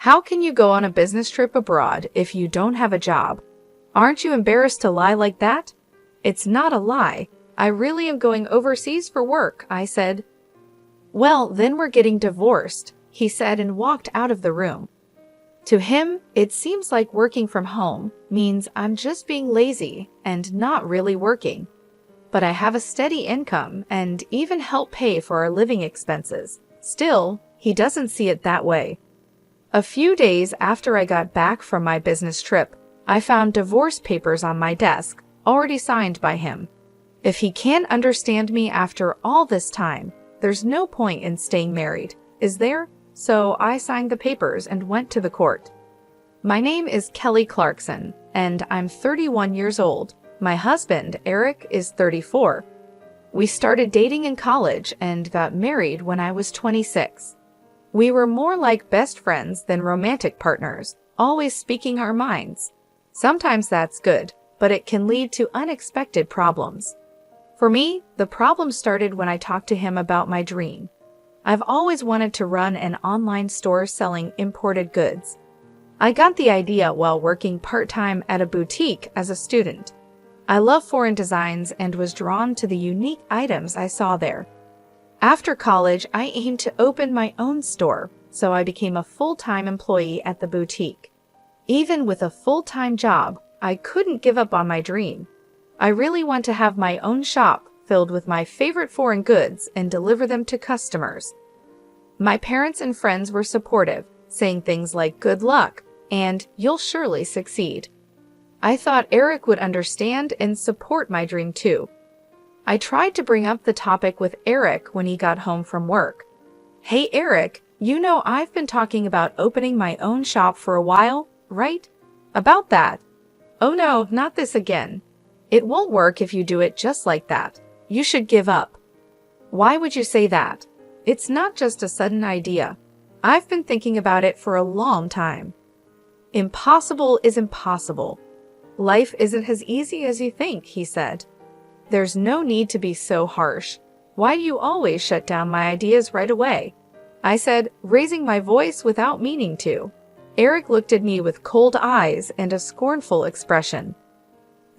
How can you go on a business trip abroad if you don't have a job? Aren't you embarrassed to lie like that? It's not a lie. I really am going overseas for work, I said. Well, then we're getting divorced, he said and walked out of the room. To him, it seems like working from home means I'm just being lazy and not really working. But I have a steady income and even help pay for our living expenses. Still, he doesn't see it that way. A few days after I got back from my business trip, I found divorce papers on my desk, already signed by him. If he can't understand me after all this time, there's no point in staying married, is there? So I signed the papers and went to the court. My name is Kelly Clarkson, and I'm 31 years old. My husband, Eric, is 34. We started dating in college and got married when I was 26. We were more like best friends than romantic partners, always speaking our minds. Sometimes that's good, but it can lead to unexpected problems. For me, the problem started when I talked to him about my dream. I've always wanted to run an online store selling imported goods. I got the idea while working part-time at a boutique as a student. I love foreign designs and was drawn to the unique items I saw there. After college, I aimed to open my own store, so I became a full-time employee at the boutique. Even with a full-time job, I couldn't give up on my dream. I really want to have my own shop filled with my favorite foreign goods and deliver them to customers. My parents and friends were supportive, saying things like good luck and you'll surely succeed. I thought Eric would understand and support my dream too. I tried to bring up the topic with Eric when he got home from work. Hey Eric, you know I've been talking about opening my own shop for a while, right? About that. Oh no, not this again. It won't work if you do it just like that. You should give up. Why would you say that? It's not just a sudden idea. I've been thinking about it for a long time. Impossible is impossible. Life isn't as easy as you think, he said. There's no need to be so harsh. Why do you always shut down my ideas right away? I said, raising my voice without meaning to. Eric looked at me with cold eyes and a scornful expression.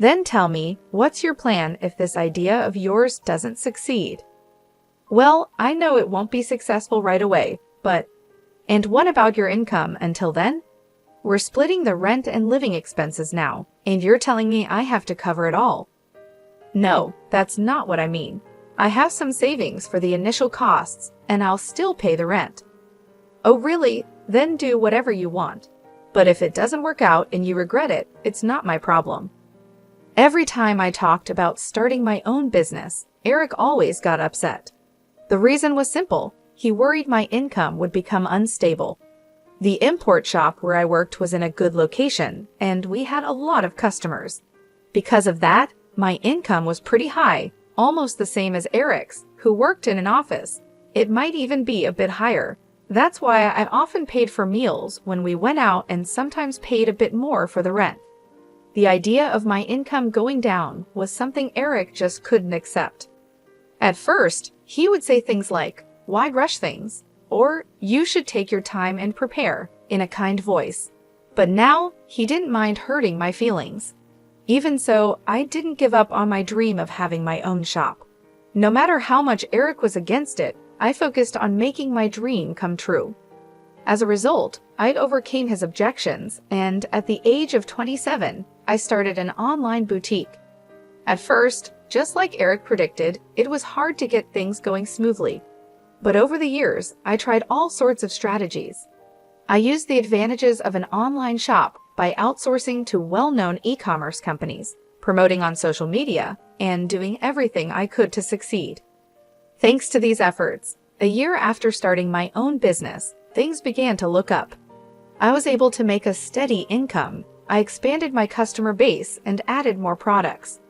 Then tell me, what's your plan if this idea of yours doesn't succeed? Well, I know it won't be successful right away, but... And what about your income until then? We're splitting the rent and living expenses now, and you're telling me I have to cover it all. No, that's not what I mean. I have some savings for the initial costs, and I'll still pay the rent. Oh really? Then do whatever you want. But if it doesn't work out and you regret it, it's not my problem. Every time I talked about starting my own business, Eric always got upset. The reason was simple. He worried my income would become unstable. The import shop where I worked was in a good location, and we had a lot of customers. Because of that, my income was pretty high, almost the same as Eric's, who worked in an office. It might even be a bit higher. That's why I often paid for meals when we went out and sometimes paid a bit more for the rent. The idea of my income going down was something Eric just couldn't accept. At first, he would say things like, "Why rush things?" or "You should take your time and prepare," in a kind voice. But now, he didn't mind hurting my feelings. Even so, I didn't give up on my dream of having my own shop. No matter how much Eric was against it, I focused on making my dream come true. As a result, I overcame his objections, and at the age of 27, I started an online boutique. At first, just like Eric predicted, it was hard to get things going smoothly. But over the years, I tried all sorts of strategies. I used the advantages of an online shop by outsourcing to well-known e-commerce companies, promoting on social media, and doing everything I could to succeed. Thanks to these efforts, a year after starting my own business, things began to look up. I was able to make a steady income. I expanded my customer base and added more products.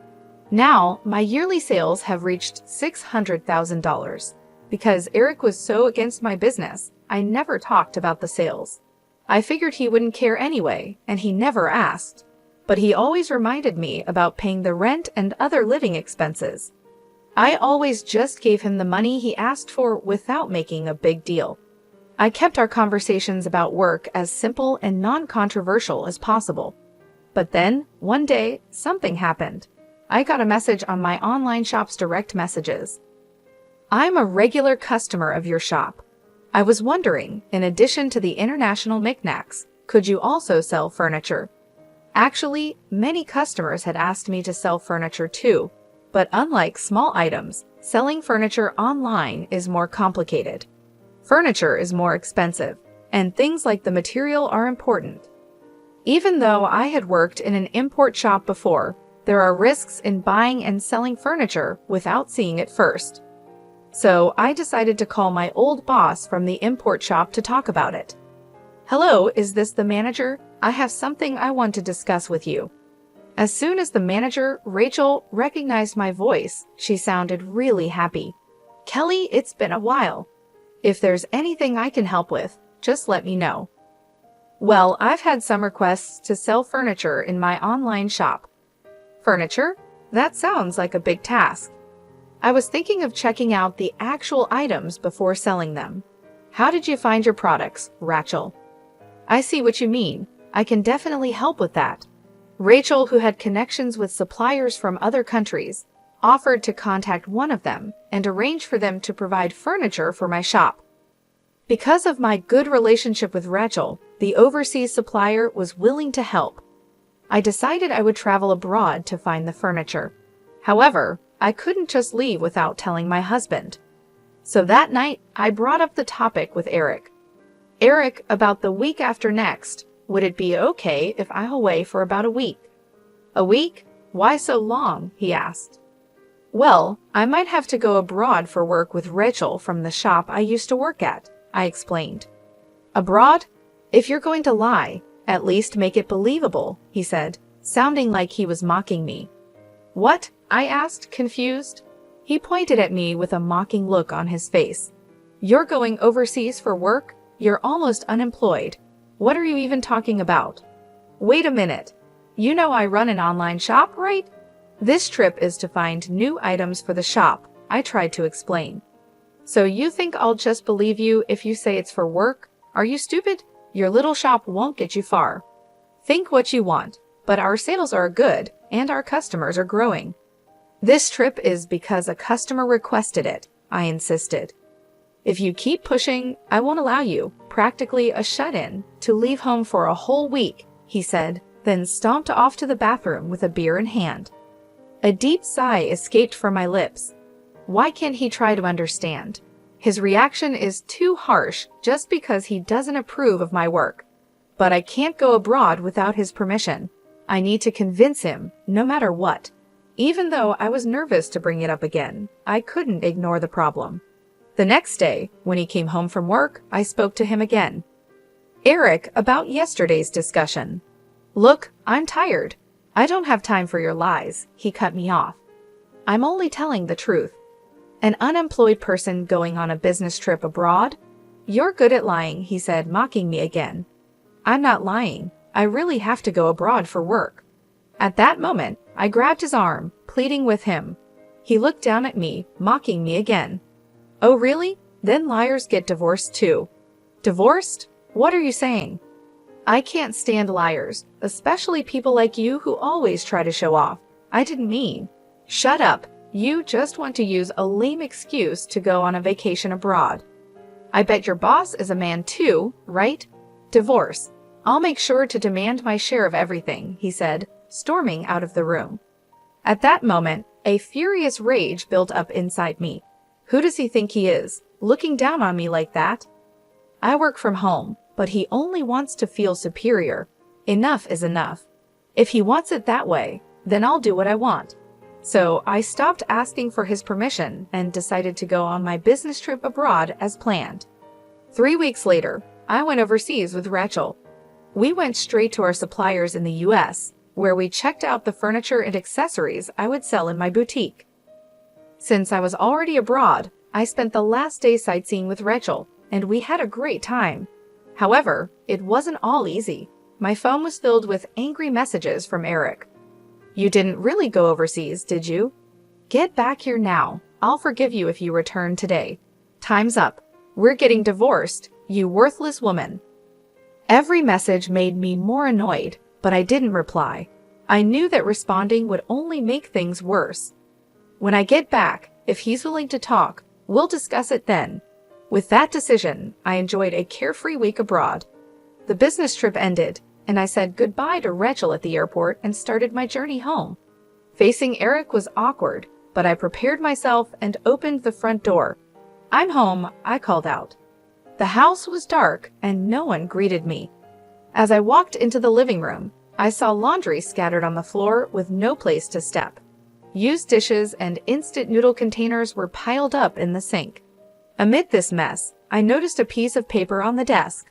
Now, my yearly sales have reached $600,000. Because Eric was so against my business, I never talked about the sales. I figured he wouldn't care anyway, and he never asked. But he always reminded me about paying the rent and other living expenses. I always just gave him the money he asked for without making a big deal. I kept our conversations about work as simple and non-controversial as possible. But then, one day, something happened. I got a message on my online shop's direct messages. "I'm a regular customer of your shop. I was wondering, in addition to the international knickknacks, could you also sell furniture?" Actually, many customers had asked me to sell furniture too, but unlike small items, selling furniture online is more complicated. Furniture is more expensive, and things like the material are important. Even though I had worked in an import shop before, there are risks in buying and selling furniture without seeing it first. So I decided to call my old boss from the import shop to talk about it. "Hello, is this the manager? I have something I want to discuss with you." As soon as the manager, Rachel, recognized my voice, she sounded really happy. "Kelly, it's been a while. If there's anything I can help with, just let me know." "Well, I've had some requests to sell furniture in my online shop." "Furniture? That sounds like a big task." "I was thinking of checking out the actual items before selling them." "How did you find your products, Rachel?" "I see what you mean. I can definitely help with that." Rachel, who had connections with suppliers from other countries, offered to contact one of them and arrange for them to provide furniture for my shop. Because of my good relationship with Rachel, the overseas supplier was willing to help. I decided I would travel abroad to find the furniture. However, I couldn't just leave without telling my husband. So that night, I brought up the topic with Eric. "Eric, about the week after next, would it be okay if I'm away for about a week?" "A week? Why so long?" he asked. "Well, I might have to go abroad for work with Rachel from the shop I used to work at," I explained. "Abroad? If you're going to lie, at least make it believable," he said, sounding like he was mocking me. "What?" I asked, confused. He pointed at me with a mocking look on his face. "You're going overseas for work? You're almost unemployed. What are you even talking about?" "Wait a minute. You know I run an online shop, right? This trip is to find new items for the shop," I tried to explain. "So you think I'll just believe you if you say it's for work? Are you stupid? Your little shop won't get you far. Think what you want, but our sales are good and our customers are growing." "This trip is because a customer requested it," I insisted. "If you keep pushing, I won't allow you, practically a shut-in, to leave home for a whole week," he said, then stomped off to the bathroom with a beer in hand. A deep sigh escaped from my lips. Why can't he try to understand? His reaction is too harsh just because he doesn't approve of my work. But I can't go abroad without his permission. I need to convince him, no matter what. Even though I was nervous to bring it up again, I couldn't ignore the problem. The next day, when he came home from work, I spoke to him again. "Eric, about yesterday's discussion." "Look, I'm tired. I don't have time for your lies," he cut me off. "I'm only telling the truth." "An unemployed person going on a business trip abroad? You're good at lying," he said, mocking me again. "I'm not lying. I really have to go abroad for work." At that moment, I grabbed his arm, pleading with him. He looked down at me, mocking me again. "Oh really? Then liars get divorced too." "Divorced? What are you saying?" "I can't stand liars, especially people like you who always try to show off. I didn't mean." "Shut up. You just want to use a lame excuse to go on a vacation abroad. I bet your boss is a man too, right? Divorce. I'll make sure to demand my share of everything," he said, storming out of the room. At that moment, a furious rage built up inside me. Who does he think he is, looking down on me like that? I work from home, but he only wants to feel superior. Enough is enough. If he wants it that way, then I'll do what I want. So I stopped asking for his permission and decided to go on my business trip abroad as planned. 3 weeks later, I went overseas with Rachel. We went straight to our suppliers in the US, where we checked out the furniture and accessories I would sell in my boutique. Since I was already abroad, I spent the last day sightseeing with Rachel, and we had a great time. However, it wasn't all easy. My phone was filled with angry messages from Eric. "You didn't really go overseas, did you? Get back here now. I'll forgive you if you return today. Time's up. We're getting divorced. You worthless woman. Every message made me more annoyed, but I didn't reply. I knew that responding would only make things worse. When I get back, if he's willing to talk, we'll discuss it then. With that decision, I enjoyed a carefree week abroad. The business trip ended, and I said goodbye to Rachel at the airport and started my journey home. Facing Eric was awkward, but I prepared myself and opened the front door. "I'm home," I called out. The house was dark and no one greeted me. As I walked into the living room, I saw laundry scattered on the floor with no place to step. Used dishes and instant noodle containers were piled up in the sink. Amid this mess, I noticed a piece of paper on the desk.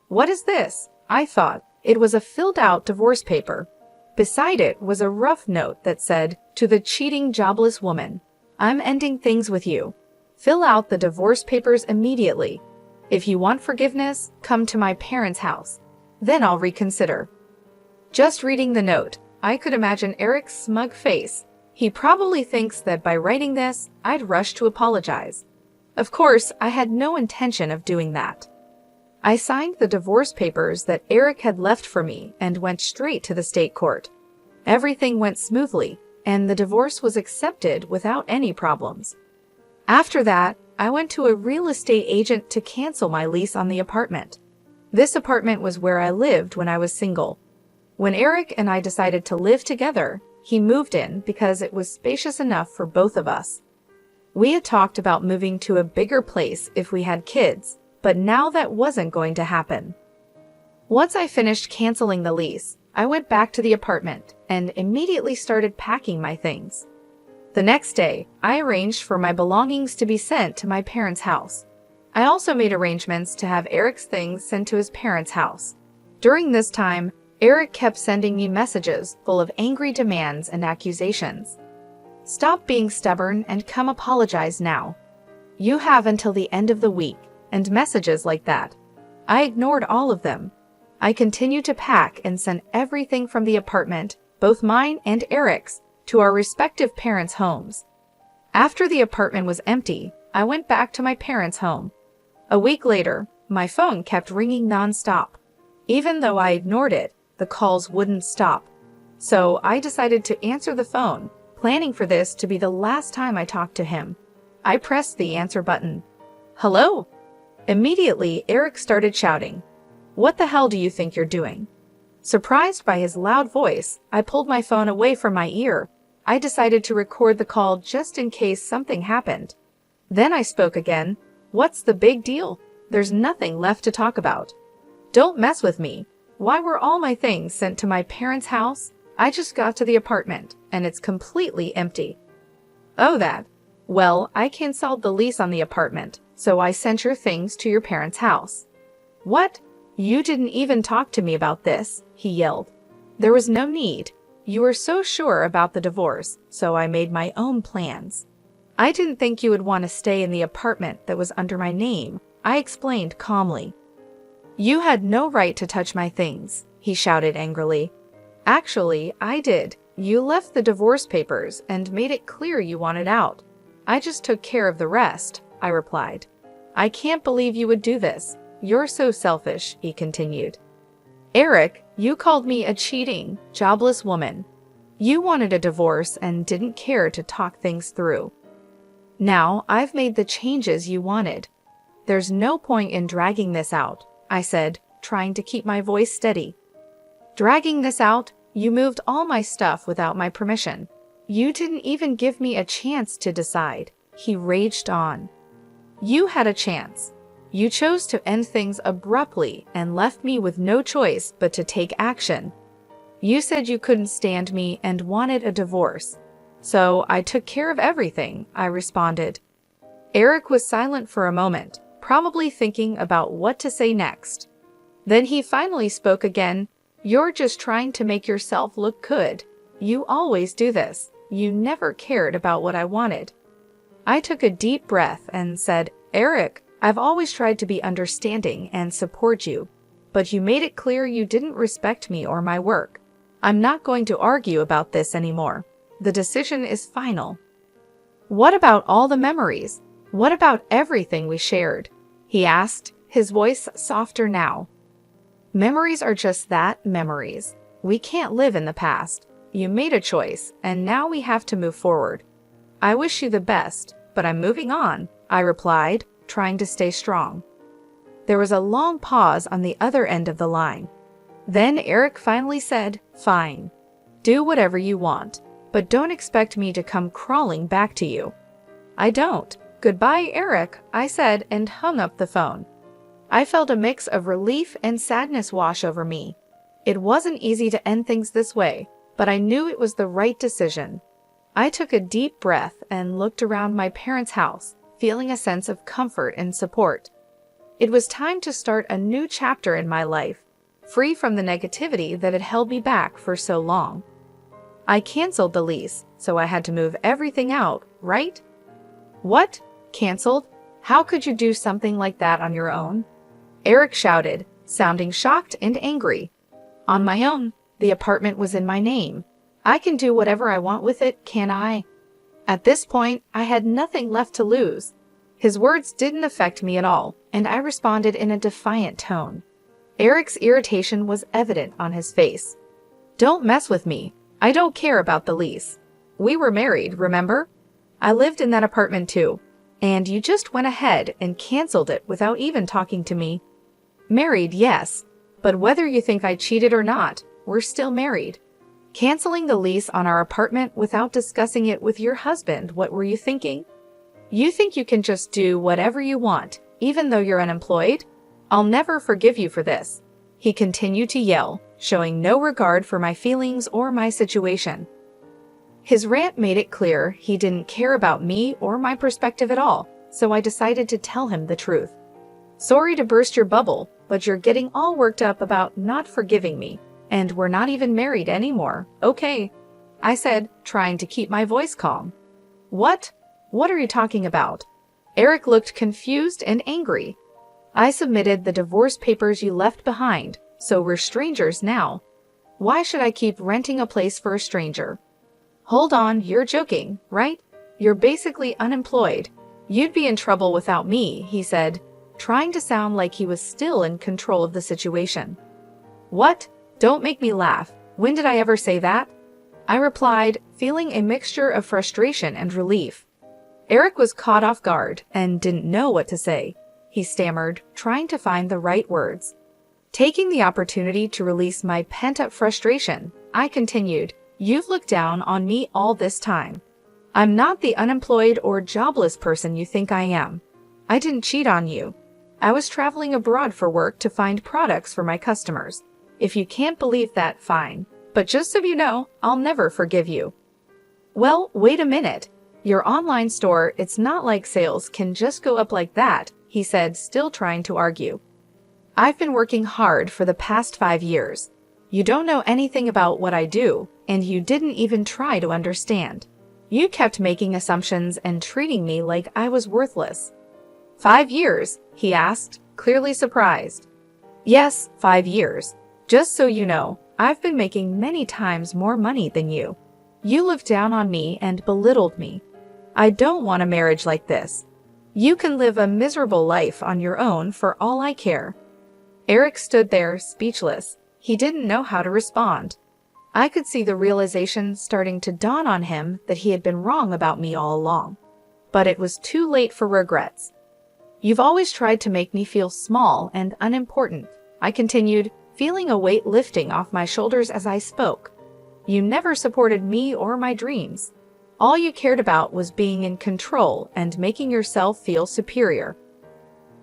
"What is this?" I thought. It was a filled-out divorce paper. Beside it was a rough note that said, "To the cheating, jobless woman, I'm ending things with you. Fill out the divorce papers immediately. If you want forgiveness, come to my parents' house. Then I'll reconsider." Just reading the note, I could imagine Eric's smug face. He probably thinks that by writing this, I'd rush to apologize. Of course, I had no intention of doing that. I signed the divorce papers that Eric had left for me and went straight to the state court. Everything went smoothly, and the divorce was accepted without any problems. After that, I went to a real estate agent to cancel my lease on the apartment. This apartment was where I lived when I was single. When Eric and I decided to live together, he moved in because it was spacious enough for both of us. We had talked about moving to a bigger place if we had kids, but now that wasn't going to happen. Once I finished canceling the lease, I went back to the apartment and immediately started packing my things. The next day, I arranged for my belongings to be sent to my parents' house. I also made arrangements to have Eric's things sent to his parents' house. During this time, Eric kept sending me messages full of angry demands and accusations. "Stop being stubborn and come apologize now. You have until the end of the week," and messages like that. I ignored all of them. I continued to pack and send everything from the apartment, both mine and Eric's, to our respective parents' homes. After the apartment was empty, I went back to my parents' home. A week later, my phone kept ringing nonstop. Even though I ignored it, the calls wouldn't stop. So I decided to answer the phone, planning for this to be the last time I talked to him. I pressed the answer button. "Hello?" Immediately, Eric started shouting, "What the hell do you think you're doing?" Surprised by his loud voice, I pulled my phone away from my ear. I decided to record the call just in case something happened. Then I spoke again. "What's the big deal? There's nothing left to talk about. Don't mess with me. Why were all my things sent to my parents' house? I just got to the apartment, and it's completely empty." "Oh, that. Well, I canceled the lease on the apartment, so I sent your things to your parents' house." "What? You didn't even talk to me about this," he yelled. "There was no need. You were so sure about the divorce, so I made my own plans. I didn't think you would want to stay in the apartment that was under my name," I explained calmly. "You had no right to touch my things," he shouted angrily. "Actually, I did. You left the divorce papers and made it clear you wanted out. I just took care of the rest," I replied. "I can't believe you would do this. You're so selfish," he continued. "Eric, you called me a cheating, jobless woman. You wanted a divorce and didn't care to talk things through. Now I've made the changes you wanted. There's no point in dragging this out," I said, trying to keep my voice steady. "Dragging this out? You moved all my stuff without my permission. You didn't even give me a chance to decide," he raged on. "You had a chance. You chose to end things abruptly and left me with no choice but to take action. You said you couldn't stand me and wanted a divorce. So I took care of everything," I responded. Eric was silent for a moment, probably thinking about what to say next. Then he finally spoke again. "You're just trying to make yourself look good. You always do this. You never cared about what I wanted." I took a deep breath and said, "Eric, I've always tried to be understanding and support you, but you made it clear you didn't respect me or my work. I'm not going to argue about this anymore. The decision is final." "What about all the memories? What about everything we shared?" he asked, his voice softer now. Memories are just that, memories. We can't live in the past. You made a choice, and now we have to move forward. I wish you the best, but I'm moving on, I replied, trying to stay strong. There was a long pause on the other end of the line. Then Eric finally said, "Fine. Do whatever you want, but don't expect me to come crawling back to you." "I don't. Goodbye, Eric," I said and hung up the phone. I felt a mix of relief and sadness wash over me. It wasn't easy to end things this way, but I knew it was the right decision. I took a deep breath and looked around my parents' house, feeling a sense of comfort and support. It was time to start a new chapter in my life, free from the negativity that had held me back for so long. I canceled the lease, so I had to move everything out, right? "What? Canceled? How could you do something like that on your own?" Eric shouted, sounding shocked and angry. "On my own. The apartment was in my name. I can do whatever I want with it, can't I?" At this point, I had nothing left to lose. His words didn't affect me at all, and I responded in a defiant tone. Eric's irritation was evident on his face. "Don't mess with me. I don't care about the lease. We were married, remember? I lived in that apartment too, and you just went ahead and canceled it without even talking to me. Married, yes, but whether you think I cheated or not, we're still married. Canceling the lease on our apartment without discussing it with your husband, what were you thinking? You think you can just do whatever you want, even though you're unemployed? I'll never forgive you for this." He continued to yell, showing no regard for my feelings or my situation. His rant made it clear he didn't care about me or my perspective at all, so I decided to tell him the truth. "Sorry to burst your bubble, but you're getting all worked up about not forgiving me, and we're not even married anymore, okay?" I said, trying to keep my voice calm. "What? What are you talking about?" Eric looked confused and angry. "I submitted the divorce papers you left behind, so we're strangers now. Why should I keep renting a place for a stranger?" "Hold on, you're joking, right? You're basically unemployed. You'd be in trouble without me," he said, trying to sound like he was still in control of the situation. "What? Don't make me laugh. When did I ever say that?" I replied, feeling a mixture of frustration and relief. Eric was caught off guard and didn't know what to say. He stammered, trying to find the right words. Taking the opportunity to release my pent-up frustration, I continued, "You've looked down on me all this time. I'm not the unemployed or jobless person you think I am. I didn't cheat on you. I was traveling abroad for work to find products for my customers. If you can't believe that, fine. But just so you know, I'll never forgive you." "Well, wait a minute. Your online store, it's not like sales can just go up like that," he said, still trying to argue. "I've been working hard for the past 5 years. You don't know anything about what I do, and you didn't even try to understand. You kept making assumptions and treating me like I was worthless." "5 years?" he asked, clearly surprised. "Yes, 5 years. Just so you know, I've been making many times more money than you. You looked down on me and belittled me. I don't want a marriage like this. You can live a miserable life on your own for all I care." Eric stood there, speechless. He didn't know how to respond. I could see the realization starting to dawn on him that he had been wrong about me all along. But it was too late for regrets. "You've always tried to make me feel small and unimportant," I continued, feeling a weight lifting off my shoulders as I spoke. "You never supported me or my dreams. All you cared about was being in control and making yourself feel superior."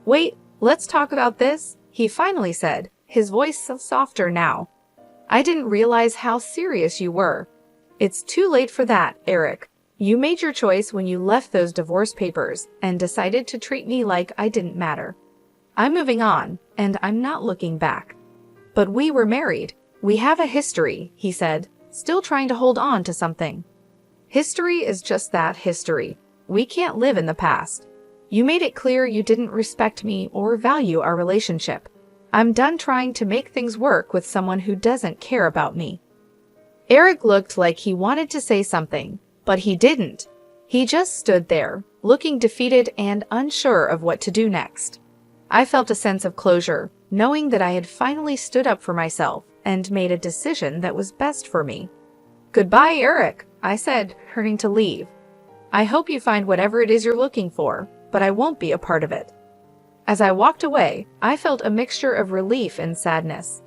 "Wait, let's talk about this," he finally said, his voice softer now. "I didn't realize how serious you were." "It's too late for that, Eric. You made your choice when you left those divorce papers and decided to treat me like I didn't matter. I'm moving on, and I'm not looking back." "But we were married. We have a history," he said, still trying to hold on to something. "History is just that, history. We can't live in the past. You made it clear you didn't respect me or value our relationship. I'm done trying to make things work with someone who doesn't care about me." Eric looked like he wanted to say something, but he didn't. He just stood there, looking defeated and unsure of what to do next. I felt a sense of closure, knowing that I had finally stood up for myself and made a decision that was best for me. "Goodbye, Eric," I said, turning to leave. "I hope you find whatever it is you're looking for, but I won't be a part of it." As I walked away, I felt a mixture of relief and sadness.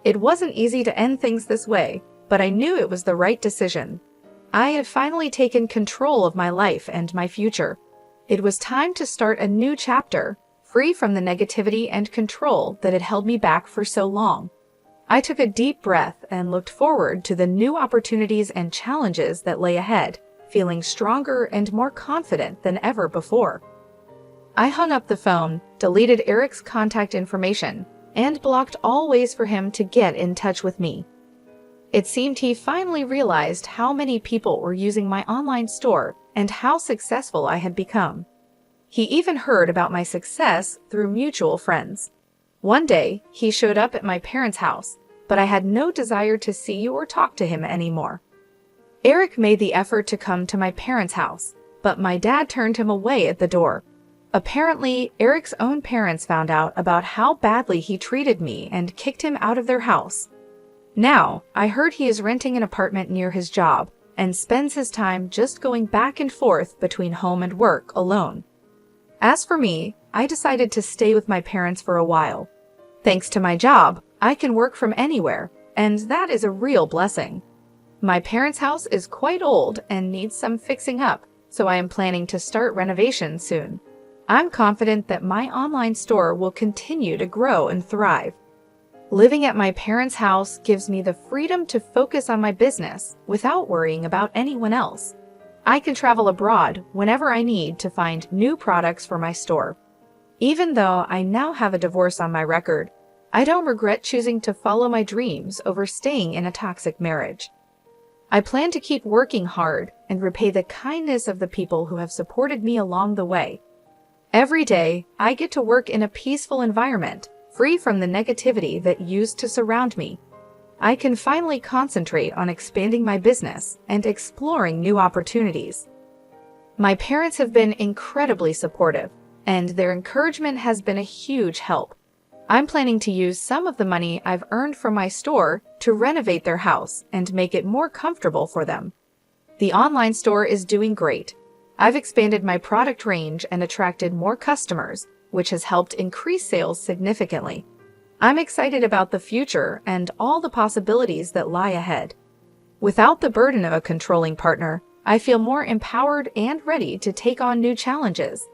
It wasn't easy to end things this way, but I knew it was the right decision. I had finally taken control of my life and my future. It was time to start a new chapter, free from the negativity and control that had held me back for so long. I took a deep breath and looked forward to the new opportunities and challenges that lay ahead, feeling stronger and more confident than ever before. I hung up the phone, deleted Eric's contact information, and blocked all ways for him to get in touch with me. It seemed he finally realized how many people were using my online store and how successful I had become. He even heard about my success through mutual friends. One day, he showed up at my parents' house, but I had no desire to see or talk to him anymore. Eric made the effort to come to my parents' house, but my dad turned him away at the door. Apparently, Eric's own parents found out about how badly he treated me and kicked him out of their house. Now, I heard he is renting an apartment near his job and spends his time just going back and forth between home and work alone. As for me, I decided to stay with my parents for a while. Thanks to my job, I can work from anywhere, and that is a real blessing. My parents' house is quite old and needs some fixing up, so I am planning to start renovations soon. I'm confident that my online store will continue to grow and thrive. Living at my parents' house gives me the freedom to focus on my business without worrying about anyone else. I can travel abroad whenever I need to find new products for my store. Even though I now have a divorce on my record, I don't regret choosing to follow my dreams over staying in a toxic marriage. I plan to keep working hard and repay the kindness of the people who have supported me along the way. Every day, I get to work in a peaceful environment, free from the negativity that used to surround me. I can finally concentrate on expanding my business and exploring new opportunities. My parents have been incredibly supportive, and their encouragement has been a huge help. I'm planning to use some of the money I've earned from my store to renovate their house and make it more comfortable for them. The online store is doing great. I've expanded my product range and attracted more customers, which has helped increase sales significantly. I'm excited about the future and all the possibilities that lie ahead. Without the burden of a controlling partner, I feel more empowered and ready to take on new challenges.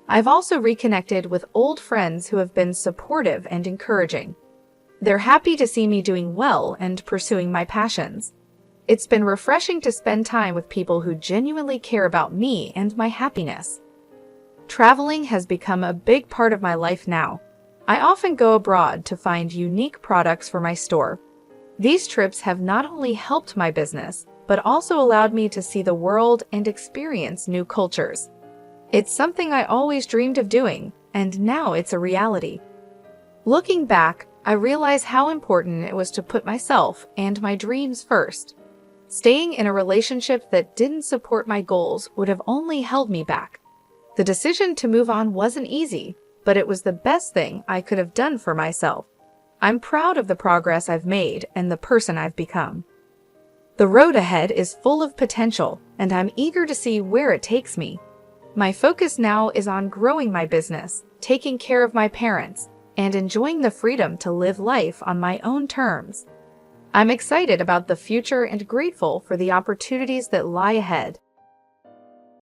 I've also reconnected with old friends who have been supportive and encouraging. They're happy to see me doing well and pursuing my passions. It's been refreshing to spend time with people who genuinely care about me and my happiness. Traveling has become a big part of my life now. I often go abroad to find unique products for my store. These trips have not only helped my business, but also allowed me to see the world and experience new cultures. It's something I always dreamed of doing, and now it's a reality. Looking back, I realize how important it was to put myself and my dreams first. Staying in a relationship that didn't support my goals would have only held me back. The decision to move on wasn't easy, but it was the best thing I could have done for myself. I'm proud of the progress I've made and the person I've become. The road ahead is full of potential, and I'm eager to see where it takes me. My focus now is on growing my business, taking care of my parents, and enjoying the freedom to live life on my own terms. I'm excited about the future and grateful for the opportunities that lie ahead.